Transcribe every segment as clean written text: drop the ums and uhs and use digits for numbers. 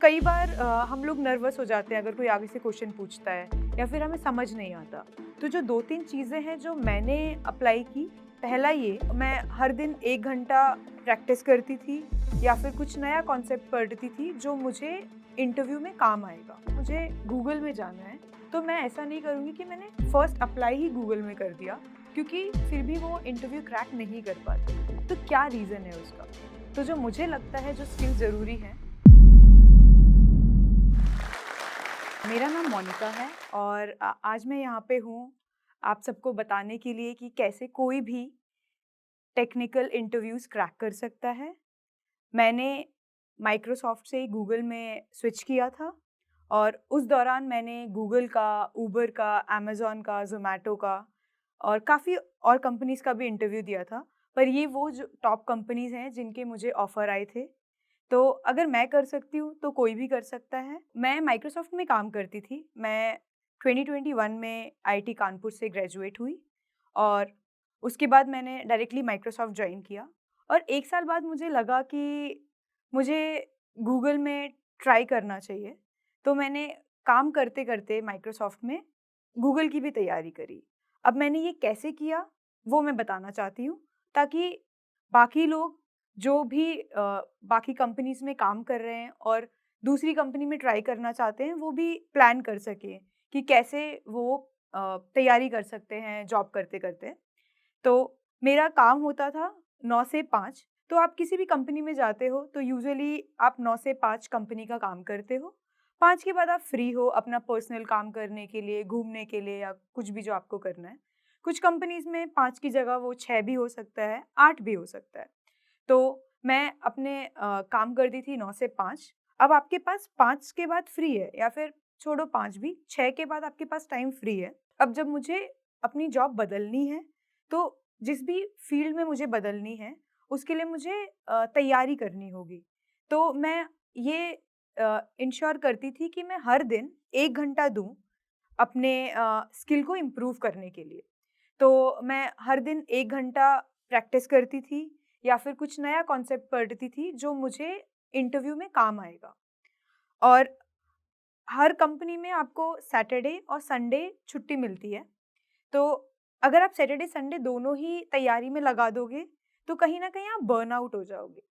कई बार हम लोग नर्वस हो जाते हैं अगर कोई आगे से क्वेश्चन पूछता है या फिर हमें समझ नहीं आता। तो जो 2-3 चीज़ें हैं जो मैंने अप्लाई की, पहला ये मैं हर दिन 1 घंटा प्रैक्टिस करती थी या फिर कुछ नया कॉन्सेप्ट पढ़ती थी जो मुझे इंटरव्यू में काम आएगा। मुझे गूगल में जाना है, तो मैं ऐसा नहीं करूँगी कि मैंने फर्स्ट अप्लाई ही गूगल में कर दिया, क्योंकि फिर भी वो इंटरव्यू क्रैक नहीं कर पाते। तो क्या रीज़न है उसका? तो जो मुझे लगता है जो स्किल ज़रूरी है। मेरा नाम मोनिका है और आज मैं यहाँ पे हूँ आप सबको बताने के लिए कि कैसे कोई भी टेक्निकल इंटरव्यूज़ क्रैक कर सकता है। मैंने माइक्रोसॉफ्ट से गूगल में स्विच किया था और उस दौरान मैंने गूगल का, उबर का, अमेज़न का, ज़ोमैटो का और काफ़ी और कंपनीज़ का भी इंटरव्यू दिया था। पर ये वो जो टॉप कंपनीज़ हैं जिनके मुझे ऑफ़र आए थे। तो अगर मैं कर सकती हूँ, तो कोई भी कर सकता है। मैं माइक्रोसॉफ्ट में काम करती थी। मैं 2021 में आईआईटी कानपुर से ग्रेजुएट हुई और उसके बाद मैंने डायरेक्टली माइक्रोसॉफ्ट जॉइन किया और 1 साल बाद मुझे लगा कि मुझे गूगल में ट्राई करना चाहिए। तो मैंने काम करते-करते माइक्रोसॉफ्ट में गूगल की भी तैयारी करी। अब मैंने ये कैसे किया, वो मैं बताना चाहती हूँ, ताकि बाकी लोग जो भी बाकी कंपनीज़ में काम कर रहे हैं और दूसरी कंपनी में ट्राई करना चाहते हैं, वो भी प्लान कर सकें कि कैसे वो तैयारी कर सकते हैं जॉब करते-करते। तो मेरा काम होता था 9 से 5। तो आप किसी भी कंपनी में जाते हो तो यूजुअली आप 9 से 5 कंपनी का काम करते हो। 5 के बाद आप फ्री हो अपना पर्सनल काम करने के लिए, घूमने के लिए या कुछ भी जो आपको करना है। कुछ कंपनीज़ में 5 की जगह वो 6 भी हो सकता है, 8 भी हो सकता है। तो मैं अपने काम करती थी 9 से 5। अब आपके पास 5 के बाद फ्री है या फिर छोड़ो 5 भी, 6 के बाद आपके पास टाइम फ्री है। अब जब मुझे अपनी जॉब बदलनी है, तो जिस भी फ़ील्ड में मुझे बदलनी है, उसके लिए मुझे तैयारी करनी होगी। तो मैं ये इंश्योर करती थी कि मैं हर दिन 1 घंटा दूँ अपने स्किल को इम्प्रूव करने के लिए। तो मैं हर दिन 1 घंटा प्रैक्टिस करती थी या फिर कुछ नया कॉन्सेप्ट पढ़ती थी जो मुझे इंटरव्यू में काम आएगा। और हर कंपनी में आपको सैटरडे और संडे छुट्टी मिलती है। तो अगर आप सैटरडे संडे दोनों ही तैयारी में लगा दोगे, तो कहीं न कहीं आप बर्नआउट हो जाओगे।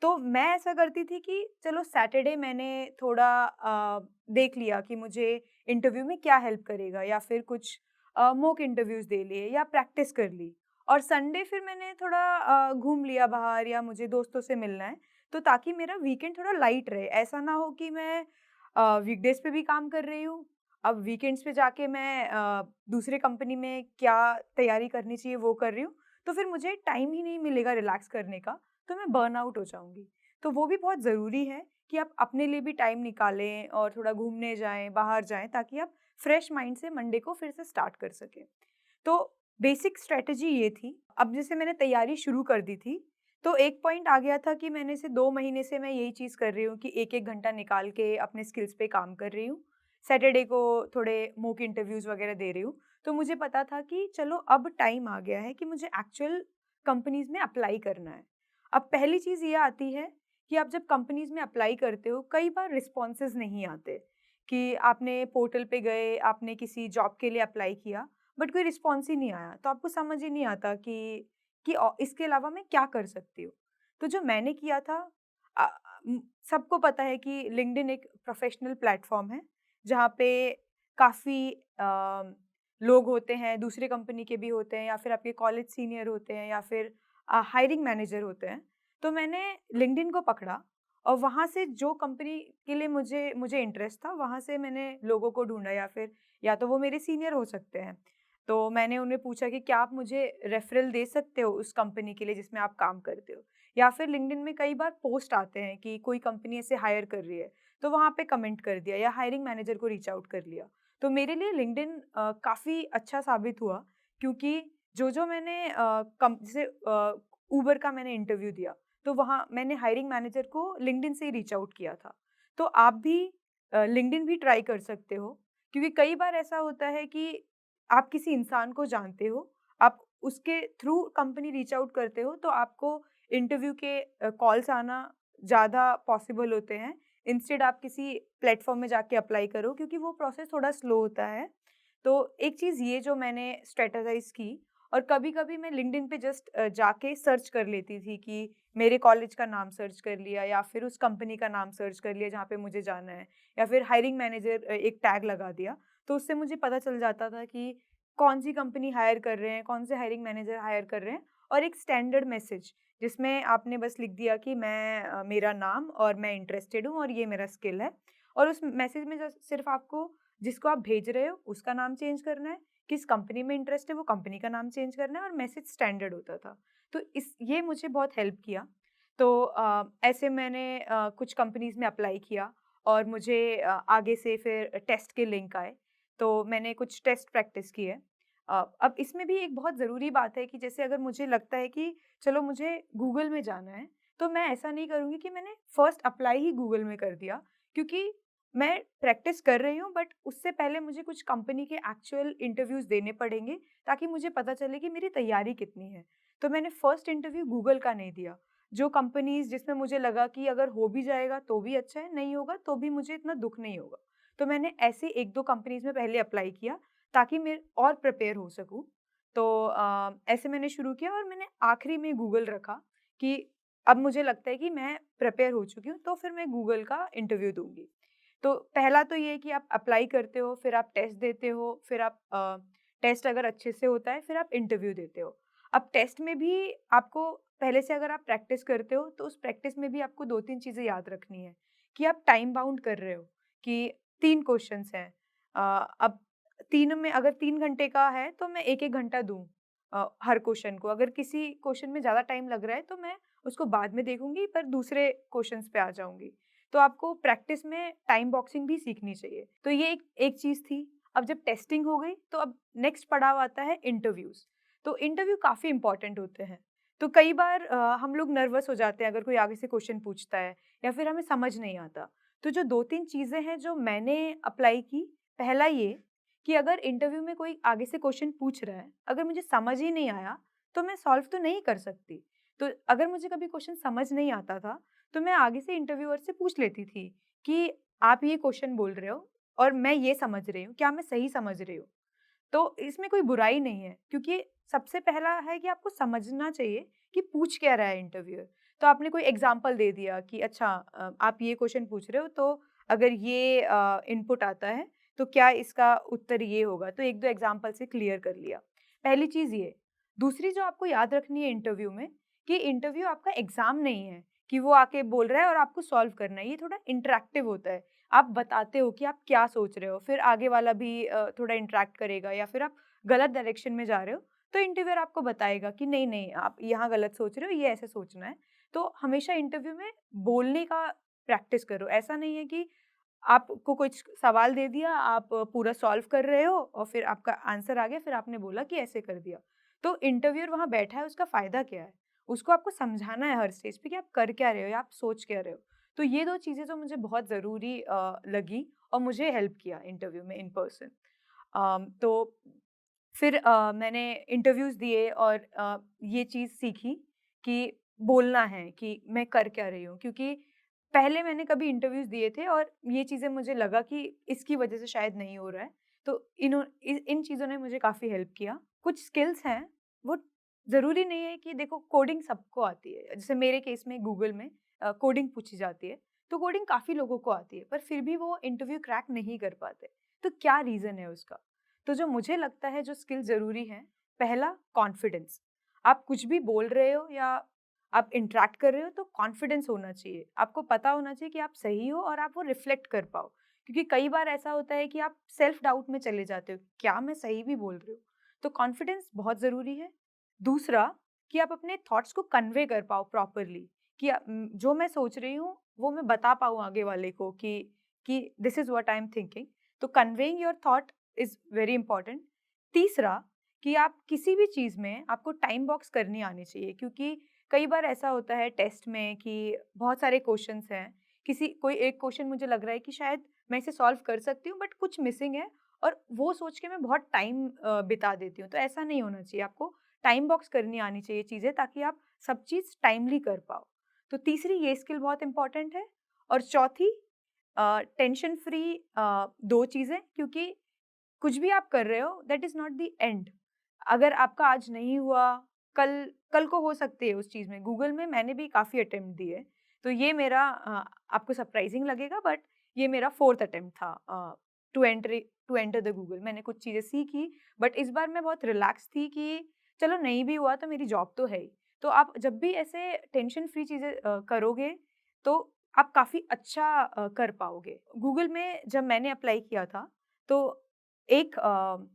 तो मैं ऐसा करती थी कि चलो सैटरडे मैंने थोड़ा देख लिया कि मुझे इंटरव्यू में क्या हेल्प करेगा या फिर कुछ मॉक इंटरव्यूज़ दे लिए या प्रैक्टिस कर ली। और संडे फिर मैंने थोड़ा घूम लिया बाहर या मुझे दोस्तों से मिलना है, तो ताकि मेरा वीकेंड थोड़ा लाइट रहे। ऐसा ना हो कि मैं वीकडेज़ पे भी काम कर रही हूँ, अब वीकेंड्स पे जाके मैं दूसरे कंपनी में क्या तैयारी करनी चाहिए वो कर रही हूँ, तो फिर मुझे टाइम ही नहीं मिलेगा रिलैक्स करने का, तो मैं बर्नआउट हो जाऊँगी। तो वो भी बहुत ज़रूरी है कि आप अपने लिए भी टाइम निकालें और थोड़ा घूमने जाएँ, बाहर जाएँ ताकि आप फ्रेश माइंड से मंडे को फिर से स्टार्ट कर सकें। तो बेसिक स्ट्रैटेजी ये थी। अब जैसे मैंने तैयारी शुरू कर दी थी, तो एक पॉइंट आ गया था कि मैंने से 2 महीने से मैं यही चीज़ कर रही हूँ कि 1-1 घंटा निकाल के अपने स्किल्स पे काम कर रही हूँ। सैटरडे को थोड़े मॉक इंटरव्यूज़ वगैरह दे रही हूँ। तो मुझे पता था कि चलो अब टाइम आ गया है कि मुझे एक्चुअल कंपनीज़ में अप्लाई करना है। अब पहली चीज़ ये आती है कि आप जब कंपनीज़ में अप्लाई करते हो, कई बार रिस्पॉन्सेज़ नहीं आते कि आपने पोर्टल पे गए, आपने किसी जॉब के लिए अप्लाई किया, बट कोई रिस्पॉन्स ही नहीं आया, तो आपको समझ ही नहीं आता कि इसके अलावा मैं क्या कर सकती हूँ। तो जो मैंने किया था अ, सबको पता है कि लिंक्डइन एक प्रोफ़ेशनल प्लेटफ़ॉर्म है, जहाँ पे काफ़ी लोग होते हैं, दूसरे कंपनी के भी होते हैं या फिर आपके कॉलेज सीनियर होते हैं या फिर हायरिंग मैनेजर होते हैं। तो मैंने लिंक्डइन को पकड़ा और वहाँ से जो कंपनी के लिए मुझे मुझे इंटरेस्ट था, वहाँ से मैंने लोगों को ढूँढा या फिर या तो वो मेरे सीनियर हो सकते हैं। तो मैंने उन्हें पूछा कि क्या आप मुझे रेफ़रल दे सकते हो उस कंपनी के लिए जिसमें आप काम करते हो? या फिर लिंक्डइन में कई बार पोस्ट आते हैं कि कोई कंपनी ऐसे हायर कर रही है, तो वहाँ पे कमेंट कर दिया या हायरिंग मैनेजर को रीच आउट कर लिया। तो मेरे लिए लिंक्डइन काफ़ी अच्छा साबित हुआ, क्योंकि जो-जो मैंने जैसे उबर का मैंने इंटरव्यू दिया, तो वहाँ मैंने हायरिंग मैनेजर को लिंक्डइन से ही रीच आउट किया था। तो आप भी लिंक्डइन भी ट्राई कर सकते हो, क्योंकि कई बार ऐसा होता है कि आप किसी इंसान को जानते हो, आप उसके थ्रू कंपनी रीच आउट करते हो, तो आपको इंटरव्यू के कॉल्स आना ज़्यादा पॉसिबल होते हैं, इंस्टेड आप किसी प्लेटफ़ॉर्म में जाके अप्लाई करो क्योंकि वो प्रोसेस थोड़ा स्लो होता है। तो एक चीज़ ये जो मैंने स्ट्रैटेजाइज़ की और कभी-कभी मैं लिंक्डइन पे जस्ट जाके सर्च कर लेती थी कि मेरे कॉलेज का नाम सर्च कर लिया या फिर उस कंपनी का नाम सर्च कर लिया जहाँ पे मुझे जाना है या फिर हायरिंग मैनेजर एक टैग लगा दिया। तो उससे मुझे पता चल जाता था कि कौन-सी कंपनी हायर कर रहे हैं, कौन से हायरिंग मैनेजर हायर कर रहे हैं और एक स्टैंडर्ड मैसेज जिसमें आपने बस लिख दिया कि मेरा नाम और मैं इंटरेस्टेड हूँ और ये मेरा स्किल है। और उस मैसेज में जस्ट सिर्फ़ आपको जिसको आप भेज रहे हो उसका नाम चेंज करना है, किस कंपनी में इंटरेस्ट है वो कंपनी का नाम चेंज करना है और मैसेज स्टैंडर्ड होता था। तो इस ये मुझे बहुत हेल्प किया। तो ऐसे मैंने कुछ कंपनीज़ में अप्लाई किया और मुझे आगे से फिर टेस्ट के लिंक आए। तो मैंने कुछ टेस्ट प्रैक्टिस की है। अब इसमें भी एक बहुत ज़रूरी बात है कि जैसे अगर मुझे लगता है कि चलो मुझे गूगल में जाना है, तो मैं ऐसा नहीं करूँगी कि मैंने फर्स्ट अप्लाई ही गूगल में कर दिया क्योंकि मैं प्रैक्टिस कर रही हूँ बट उससे पहले मुझे कुछ कंपनी के एक्चुअल इंटरव्यूज़ देने पड़ेंगे ताकि मुझे पता चले कि मेरी तैयारी कितनी है। तो मैंने फर्स्ट इंटरव्यू गूगल का नहीं दिया। जो कंपनीज़ जिसमें मुझे लगा कि अगर हो भी जाएगा तो भी अच्छा है, नहीं होगा तो भी मुझे इतना दुःख नहीं होगा। तो मैंने ऐसे 1-2 कंपनीज़ में पहले अप्लाई किया ताकि मैं और प्रिपेयर हो सकूँ। तो ऐसे मैंने शुरू किया और मैंने आखिरी में गूगल रखा कि अब मुझे लगता है कि मैं प्रिपेयर हो चुकी हूँ, तो फिर मैं गूगल का इंटरव्यू दूँगी। तो पहला तो ये है कि आप अप्लाई करते हो, फिर आप टेस्ट देते हो, फिर आप टेस्ट अगर अच्छे से होता है, फिर आप इंटरव्यू देते हो। अब टेस्ट में भी आपको पहले से अगर आप प्रैक्टिस करते हो, तो उस प्रैक्टिस में भी आपको 2-3 चीज़ें याद रखनी है कि आप टाइम बाउंड कर रहे हो कि 3 क्वेश्चन्स हैं। अब 3 में अगर 3 घंटे का है, तो मैं 1-1 घंटा दूँ हर क्वेश्चन को। अगर किसी क्वेश्चन में ज़्यादा टाइम लग रहा है, तो मैं उसको बाद में देखूँगी, पर दूसरे क्वेश्चन्स पे आ जाऊँगी। तो आपको प्रैक्टिस में टाइम बॉक्सिंग भी सीखनी चाहिए। तो ये एक एक चीज़ थी। अब जब टेस्टिंग हो गई, तो अब नेक्स्ट पड़ाव आता है इंटरव्यूज़। तो इंटरव्यू काफ़ी इम्पोर्टेंट होते हैं। तो कई बार हम लोग नर्वस हो जाते हैं अगर कोई आगे से क्वेश्चन पूछता है या फिर हमें समझ नहीं आता। तो जो 2-3 चीज़ें हैं जो मैंने अप्लाई की, पहला ये कि अगर इंटरव्यू में कोई आगे से क्वेश्चन पूछ रहा है, अगर मुझे समझ ही नहीं आया, तो मैं सॉल्व तो नहीं कर सकती। तो अगर मुझे कभी क्वेश्चन समझ नहीं आता था, तो मैं आगे से इंटरव्यूअर से पूछ लेती थी कि आप ये क्वेश्चन बोल रहे हो और मैं ये समझ रही हूँ, क्या मैं सही समझ रही हूँ? तो इसमें कोई बुराई नहीं है क्योंकि सबसे पहला है कि आपको समझना चाहिए कि पूछ क्या रहा है इंटरव्यूअर। तो आपने कोई एग्ज़ाम्पल दे दिया कि अच्छा आप ये क्वेश्चन पूछ रहे हो तो अगर ये इनपुट आता है तो क्या इसका उत्तर ये होगा? तो 1-2 एग्ज़ाम्पल से क्लियर कर लिया। पहली चीज़ ये। दूसरी जो आपको याद रखनी है इंटरव्यू में कि इंटरव्यू आपका एग्ज़ाम नहीं है कि वो आके बोल रहा है और आपको सॉल्व करना है। ये थोड़ा इंटरैक्टिव होता है। आप बताते हो कि आप क्या सोच रहे हो, फिर आगे वाला भी थोड़ा इंटरैक्ट करेगा या फिर आप गलत डायरेक्शन में जा रहे हो, तो इंटरव्यूअर आपको बताएगा कि नहीं, आप यहाँ गलत सोच रहे हो, ये ऐसे सोचना है। तो हमेशा इंटरव्यू में बोलने का प्रैक्टिस करो। ऐसा नहीं है कि आपको कुछ सवाल दे दिया, आप पूरा सॉल्व कर रहे हो और फिर आपका आंसर आ गया, फिर आपने बोला कि ऐसे कर दिया। तो इंटरव्यूअर वहाँ बैठा है, उसका फ़ायदा क्या है? उसको आपको समझाना है हर स्टेज पे कि आप कर क्या रहे हो या आप सोच क्या रहे हो। तो ये 2 चीज़ें तो मुझे बहुत ज़रूरी लगी और मुझे हेल्प किया इंटरव्यू में इन पर्सन। तो फिर मैंने इंटरव्यूज़ दिए और ये चीज़ सीखी कि बोलना है कि मैं कर क्या रही हूँ क्योंकि पहले मैंने कभी इंटरव्यूज़ दिए थे और ये चीज़ें मुझे लगा कि इसकी वज़ह से शायद नहीं हो रहा है। तो इन चीज़ों ने मुझे काफ़ी हेल्प किया। कुछ स्किल्स हैं, वो ज़रूरी नहीं है कि देखो कोडिंग सबको आती है। जैसे मेरे केस में गूगल में कोडिंग पूछी जाती है, तो कोडिंग काफ़ी लोगों को आती है, पर फिर भी वो इंटरव्यू क्रैक नहीं कर पाते। तो क्या रीज़न है उसका? तो जो मुझे लगता है जो स्किल ज़रूरी हैं, पहला कॉन्फिडेंस। आप कुछ भी बोल रहे हो या आप इंटरैक्ट कर रहे हो तो कॉन्फिडेंस होना चाहिए। आपको पता होना चाहिए कि आप सही हो और आप वो रिफ्लेक्ट कर पाओ। क्योंकि कई बार ऐसा होता है कि आप सेल्फ डाउट में चले जाते हो, क्या मैं सही भी बोल रही हूँ? तो कॉन्फिडेंस बहुत ज़रूरी है। दूसरा कि आप अपने थॉट्स को कन्वे कर पाओ प्रॉपरली कि जो मैं सोच रही हूँ, वो मैं बता पाऊँ आगे वाले को कि this is what I am thinking. तो conveying your thought is very important. तीसरा कि आप किसी भी चीज़ में आपको टाइम बॉक्स करनी आनी चाहिए क्योंकि कई बार ऐसा होता है टेस्ट में कि बहुत सारे क्वेश्चंस हैं। किसी कोई एक क्वेश्चन मुझे लग रहा है कि शायद मैं इसे सॉल्व कर सकती हूँ बट कुछ मिसिंग है और वो सोच के मैं बहुत टाइम बिता देती हूँ। तो ऐसा नहीं होना चाहिए। आपको टाइम बॉक्स करनी आनी चाहिए चीज़ें ताकि आप सब चीज़ टाइमली कर पाओ। तो तीसरी ये स्किल बहुत इम्पोर्टेंट है और चौथी टेंशन फ्री 2 चीज़ें, क्योंकि कुछ भी आप कर रहे हो that is not the end. अगर आपका आज नहीं हुआ, कल कल को हो सकती है उस चीज़ में। गूगल में मैंने भी काफ़ी अटेम्प्ट दिए, तो ये मेरा आपको सरप्राइज़िंग लगेगा बट ये मेरा 4th अटेम्प्ट था to enter to enter the Google. मैंने कुछ चीज़ें सीखी बट इस बार मैं बहुत रिलैक्स थी कि चलो नहीं भी हुआ तो मेरी जॉब तो है ही। तो आप जब भी ऐसे टेंशन फ्री चीज़ें करोगे तो आप काफ़ी अच्छा कर पाओगे। गूगल में जब मैंने अप्लाई किया था तो एक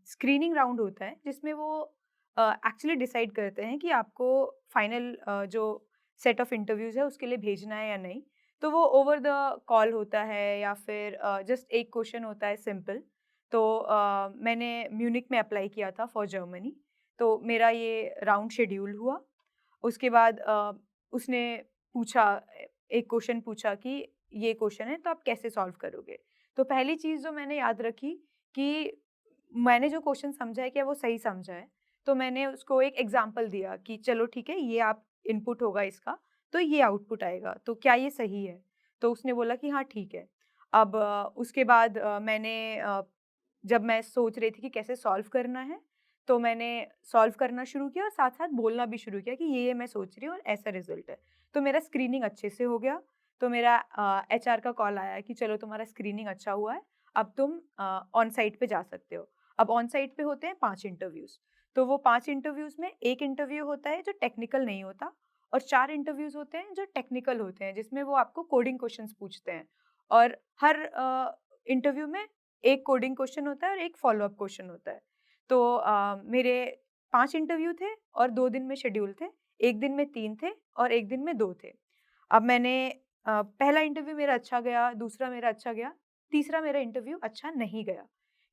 स्क्रीनिंग राउंड होता है जिसमें वो एक्चुअली डिसाइड करते हैं कि आपको फाइनल जो सेट ऑफ इंटरव्यूज़ है उसके लिए भेजना है या नहीं। तो वो ओवर द कॉल होता है या फिर जस्ट एक क्वेश्चन होता है सिंपल। तो मैंने म्यूनिख में अप्लाई किया था फॉर जर्मनी। तो मेरा ये राउंड शेड्यूल हुआ। उसके बाद उसने पूछा एक क्वेश्चन पूछा कि ये क्वेश्चन है तो आप कैसे सॉल्व करोगे? तो पहली चीज़ जो मैंने याद रखी कि मैंने जो क्वेश्चन समझा है क्या वो सही समझा है? तो मैंने उसको एक एग्ज़ाम्पल दिया कि चलो ठीक है, ये आप इनपुट होगा इसका, तो ये आउटपुट आएगा, तो क्या ये सही है? तो उसने बोला कि हाँ, ठीक है। अब उसके बाद मैंने जब मैं सोच रही थी कि कैसे सॉल्व करना है, तो मैंने सॉल्व करना शुरू किया और साथ-साथ बोलना भी शुरू किया कि ये मैं सोच रही हूँ और ऐसा रिज़ल्ट है। तो मेरा स्क्रीनिंग अच्छे से हो गया, तो मेरा एचआर का कॉल आया कि चलो तुम्हारा स्क्रीनिंग अच्छा हुआ है, अब तुम ऑन साइट पे जा सकते हो। अब ऑन साइट पे होते हैं 5 इंटरव्यूज़, तो वो 5 इंटरव्यूज़ में 1 इंटरव्यू होता है जो टेक्निकल नहीं होता और 4 इंटरव्यूज़ होते हैं जो टेक्निकल होते हैं, जिसमें वो आपको कोडिंग क्वेश्चंस पूछते हैं और हर इंटरव्यू में 1 कोडिंग क्वेश्चन होता है और 1 फ़ॉलो अप क्वेश्चन होता है। तो मेरे 5 इंटरव्यू थे और 2 दिन में शेड्यूल थे। 1 दिन में 3 थे और 1 दिन में 2 थे। अब मैंने पहला इंटरव्यू मेरा अच्छा गया, दूसरा मेरा अच्छा गया, तीसरा मेरा इंटरव्यू अच्छा नहीं गया।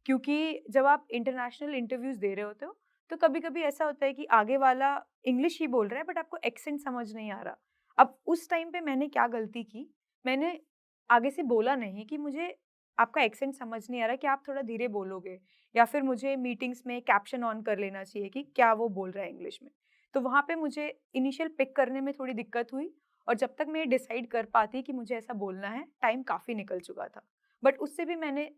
क्योंकि जब आप इंटरनेशनल इंटरव्यूज़ दे रहे होते हो, तो कभी-कभी ऐसा होता है कि आगे वाला इंग्लिश ही बोल रहा है बट आपको एक्सेंट समझ नहीं आ रहा। अब उस टाइम पे मैंने क्या गलती की, मैंने आगे से बोला नहीं कि मुझे आपका एक्सेंट समझ नहीं आ रहा, क्या आप थोड़ा धीरे बोलोगे? या फिर मुझे मीटिंग्स में कैप्शन ऑन कर लेना चाहिए कि क्या वो बोल रहा है इंग्लिश में। तो वहाँ पे मुझे इनिशियल पिक करने में थोड़ी दिक्कत हुई और जब तक मैं डिसाइड कर पाती कि मुझे ऐसा बोलना है, टाइम काफ़ी निकल चुका था। बट उससे भी मैंने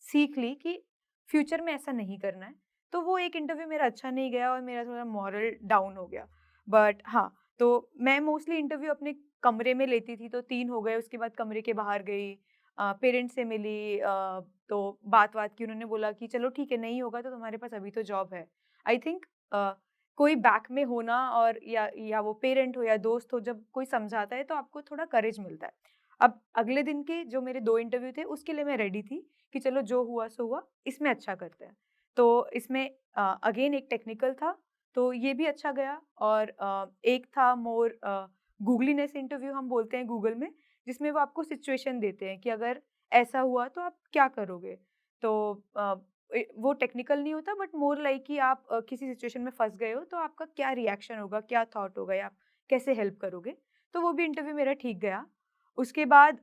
सीख ली कि फ्यूचर में ऐसा नहीं करना है। तो वो एक इंटरव्यू मेरा अच्छा नहीं गया और मेरा थोड़ा मोरल डाउन हो गया। बट हाँ, तो मैं मोस्टली इंटरव्यू अपने कमरे में लेती थी, तो 3 हो गए, उसके बाद कमरे के बाहर गई, पेरेंट्स से मिली, तो बात-वात की, उन्होंने बोला कि चलो ठीक है, नहीं होगा तो तुम्हारे पास अभी तो जॉब है। आई थिंक कोई बैक में होना और या वो पेरेंट हो या दोस्त हो, जब कोई समझाता है तो आपको थोड़ा करेज मिलता है। अब अगले दिन के जो मेरे 2 इंटरव्यू थे उसके लिए मैं रेडी थी कि चलो जो हुआ सो हुआ, इसमें अच्छा करते हैं। तो इसमें अगेन एक टेक्निकल था, तो ये भी अच्छा गया और एक था मोर गूगलीनेस इंटरव्यू हम बोलते हैं गूगल में, जिसमें वो आपको सिचुएशन देते हैं कि अगर ऐसा हुआ तो आप क्या करोगे? तो वो टेक्निकल नहीं होता बट मोर लाइक कि आप किसी सिचुएशन में फँस गए हो तो आपका क्या रिएक्शन होगा, क्या थॉट होगा या आप कैसे हेल्प करोगे? तो वो भी इंटरव्यू मेरा ठीक गया। उसके बाद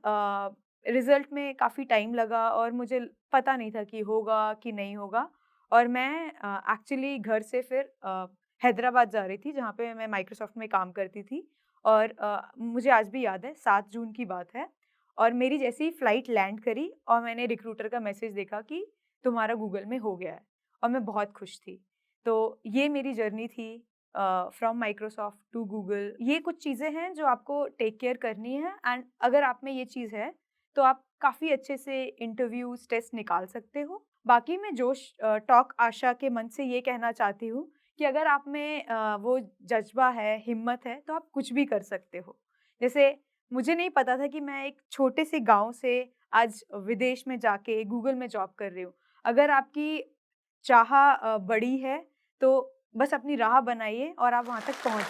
रिज़ल्ट में काफ़ी टाइम लगा और मुझे पता नहीं था कि होगा कि नहीं होगा और मैं एक्चुअली घर से फिर हैदराबाद जा रही थी जहाँ पे मैं माइक्रोसॉफ्ट में काम करती थी और मुझे आज भी याद है 7 जून की बात है और मेरी जैसे ही फ्लाइट लैंड करी और मैंने रिक्रूटर का मैसेज देखा कि तुम्हारा गूगल में हो गया है और मैं बहुत खुश थी। तो ये मेरी जर्नी थी फ्रॉम माइक्रोसॉफ्ट टू गूगल। ये कुछ चीज़ें हैं जो आपको टेक केयर करनी है एंड अगर आप में ये चीज़ है, तो आप काफ़ी अच्छे से इंटरव्यूज़, टेस्ट निकाल सकते हो। बाकी मैं जोश टॉक आशा के मन से ये कहना चाहती हूँ कि अगर आप में वो जज़्बा है, हिम्मत है, तो आप कुछ भी कर सकते हो। जैसे मुझे नहीं पता था कि मैं एक छोटे से गाँव से आज विदेश में जाके गूगल में जॉब कर रही हूँ। अगर आपकी चाह बड़ी है, तो बस अपनी राह बनाइए और आप वहाँ तक पहुँच